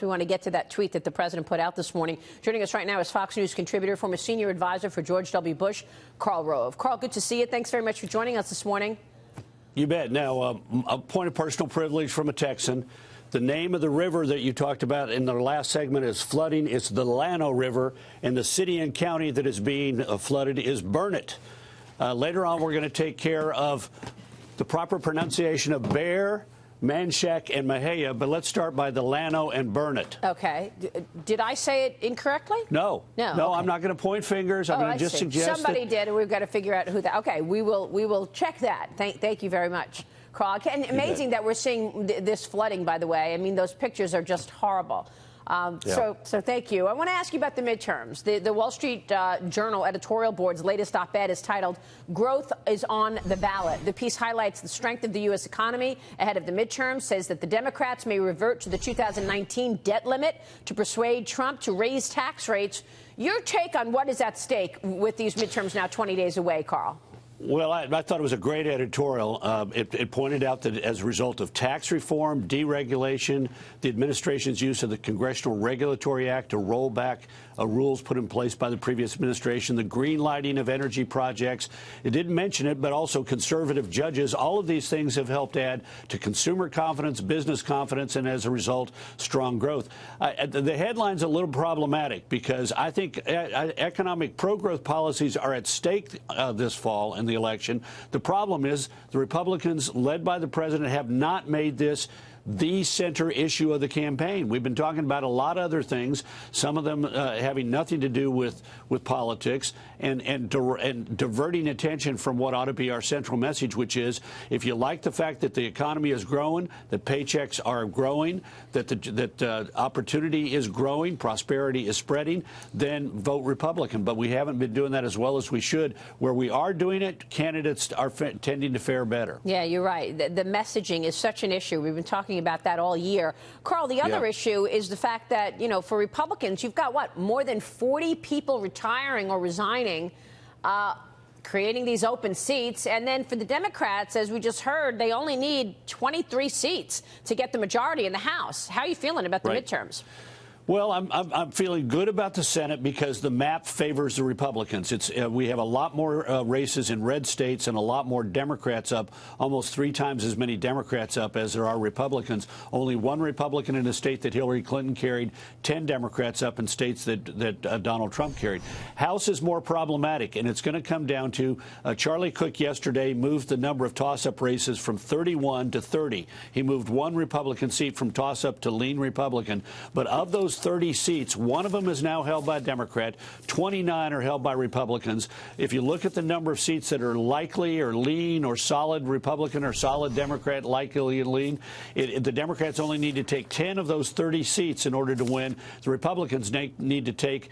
We want to get to that tweet that the president put out this morning. Joining us right now is Fox News contributor, former senior advisor for George W. Bush, Karl Rove. Karl, good to see you. Thanks very much for joining us this morning. You bet. Now, a point of personal privilege from a Texan. The name of the river that you talked about in the last segment is flooding. It's the Llano River, and the city and county that is being flooded is Burnett. Later on, we're going to take care of the proper pronunciation of Bear, Manchac, and Mahia, but let's start by the Llano and Burnett. Okay. Did I say it incorrectly? No. No. Okay. I'm not going to point fingers. I'm going to just suggest somebody did, and we've got to figure out who that. Okay, we will check that. Thank you very much, Karl. And amazing that we're seeing this flooding. By the way, I mean those pictures are just horrible. So thank you. I want to ask you about the midterms. The Wall Street Journal editorial board's latest op-ed is titled "Growth is on the Ballot." The piece highlights the strength of the U.S. economy ahead of the midterms, says that the Democrats may revert to the 2019 debt limit to persuade Trump to raise tax rates. Your take on what is at stake with these midterms now 20 days away, Karl? Well, I thought it was a great editorial. It pointed out that as a result of tax reform, deregulation, the administration's use of the Congressional Regulatory Act to roll back rules put in place by the previous administration, the green lighting of energy projects. It didn't mention it, but also conservative judges. All of these things have helped add to consumer confidence, business confidence, and as a result, strong growth. The headline's a little problematic because I think economic pro-growth policies are at stake this fall in the election. The problem is the Republicans, led by the president, have not made this the center issue of the campaign. We've been talking about a lot of other things, some of them having nothing to do with politics and diverting attention from what ought to be our central message, which is if you like the fact that the economy is growing, that paychecks are growing, that opportunity is growing, prosperity is spreading, then vote Republican. But we haven't been doing that as well as we should. Where we are doing it, candidates are tending to fare better. Yeah, you're right. The messaging is such an issue. We've been talking about that all year. Karl, the other issue is the fact that, you know, for Republicans, you've got, what, more than 40 people retiring or resigning, creating these open seats. And then for the Democrats, as we just heard, they only need 23 seats to get the majority in the House. How are you feeling about the midterms? Well, I'm feeling good about the Senate because the map favors the Republicans. We have a lot more races in red states and a lot more Democrats up, almost 3 times as many Democrats up as there are Republicans. Only one Republican in a state that Hillary Clinton carried, 10 Democrats up in states that Donald Trump carried. House is more problematic, and it's going to come down to Charlie Cook yesterday moved the number of toss-up races from 31 to 30. He moved one Republican seat from toss-up to lean Republican. But of those 30 seats, one of them is now held by a Democrat. 29 are held by Republicans. If you look at the number of seats that are likely or lean or solid Republican or solid Democrat, likely and lean, the Democrats only need to take 10 of those 30 seats in order to win. The Republicans need to take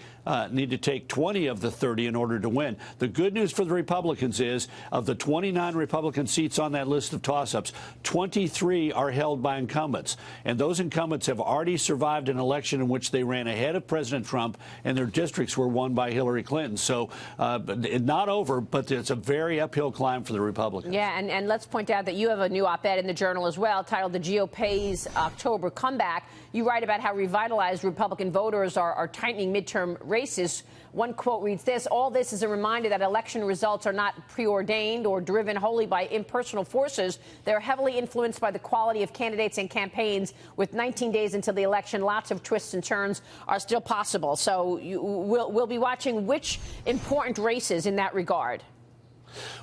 20 of the 30 in order to win. The good news for the Republicans is of the 29 Republican seats on that list of toss-ups, 23 are held by incumbents. And those incumbents have already survived an election in which they ran ahead of President Trump, and their districts were won by Hillary Clinton. So not over, but it's a very uphill climb for the Republicans. Yeah, and let's point out that you have a new op-ed in the Journal as well, titled "The GOP's October Comeback." You write about how revitalized Republican voters are tightening midterm races. One quote reads this: "All this is a reminder that election results are not preordained or driven wholly by impersonal forces. They're heavily influenced by the quality of candidates and campaigns. With 19 days until the election, lots of twists and turns are still possible." So we'll be watching which important races in that regard.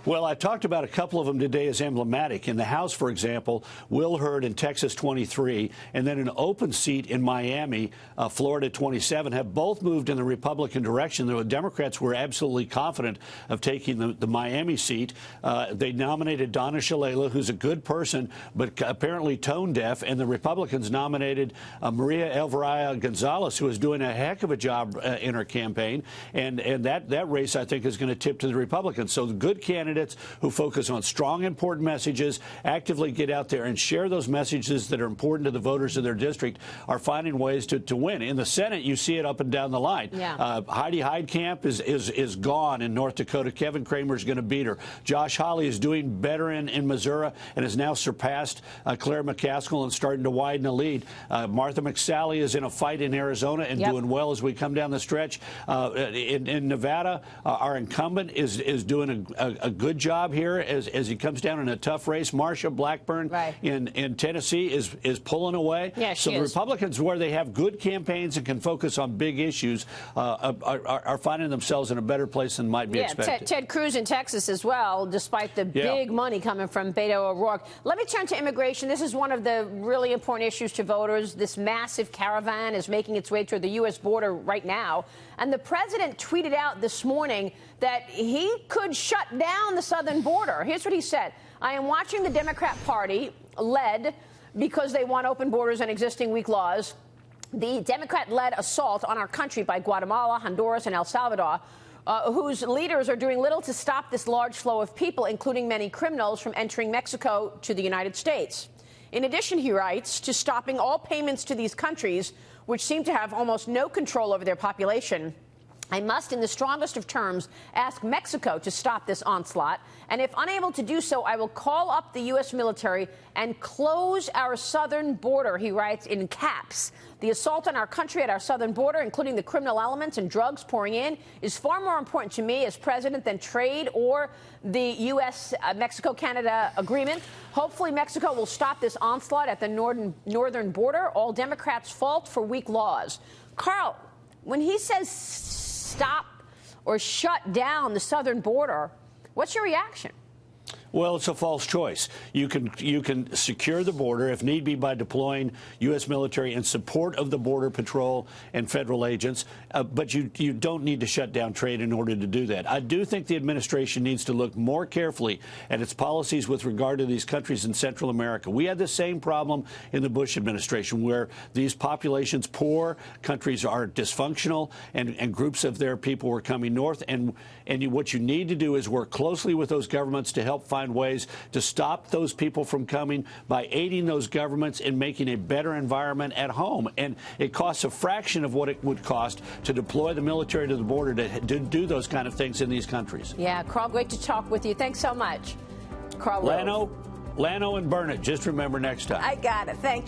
Well, I talked about a couple of them today as emblematic. In the House, for example, Will Hurd in Texas 23, and then an open seat in Miami, Florida 27, have both moved in the Republican direction. The Democrats were absolutely confident of taking the Miami seat. They nominated Donna Shalala, who's a good person, but apparently tone deaf, and the Republicans nominated Maria Elvira Gonzalez, who is doing a heck of a job in her campaign. And that race, I think, is going to tip to the Republicans. So the good good candidates who focus on strong, important messages, actively get out there and share those messages that are important to the voters of their district, are finding ways to win. In the Senate, you see it up and down the line. Yeah. Heidi Heitkamp is gone in North Dakota. Kevin Cramer is going to beat her. Josh Hawley is doing better in Missouri and has now surpassed Claire McCaskill and starting to widen the lead. Martha McSally is in a fight in Arizona and doing well as we come down the stretch. In Nevada, our incumbent is doing a good job here as he comes down in a tough race. Marsha Blackburn in Tennessee is pulling away. Yeah, so the Republicans, where they have good campaigns and can focus on big issues, are finding themselves in a better place than might be expected. Ted Cruz in Texas as well, despite the big money coming from Beto O'Rourke. Let me turn to immigration. This is one of the really important issues to voters. This massive caravan is making its way toward the U.S. border right now. And the president tweeted out this morning that he could shut down the southern border. Here's what he said. I am watching the Democrat Party, led because they want open borders and existing weak laws, the Democrat-led assault on our country by Guatemala, Honduras, and El Salvador, whose leaders are doing little to stop this large flow of people, including many criminals, from entering Mexico to the United States. In addition, he writes, to stopping all payments to these countries, which seem to have almost no control over their population, I must, in the strongest of terms, ask Mexico to stop this onslaught. And if unable to do so, I will call up the U.S. military and close our southern border, he writes in caps. The assault on our country at our southern border, including the criminal elements and drugs pouring in, is far more important to me as president than trade or the U.S.-Mexico-Canada agreement. Hopefully, Mexico will stop this onslaught at the northern border. All Democrats' fault for weak laws. Karl, when he says stop or shut down the southern border, what's your reaction? Well, it's a false choice. You can secure the border, if need be, by deploying U.S. military in support of the Border Patrol and federal agents, but you don't need to shut down trade in order to do that. I do think the administration needs to look more carefully at its policies with regard to these countries in Central America. We had the same problem in the Bush administration, where these populations, poor countries, are dysfunctional, and groups of their people were coming north. And what you need to do is work closely with those governments to help find ways to stop those people from coming by aiding those governments in making a better environment at home. And it costs a fraction of what it would cost to deploy the military to the border to do those kind of things in these countries. Yeah, Karl, great to talk with you. Thanks so much. Karl Rove. Lano and Burnett. Just remember next time. I got it. Thank you.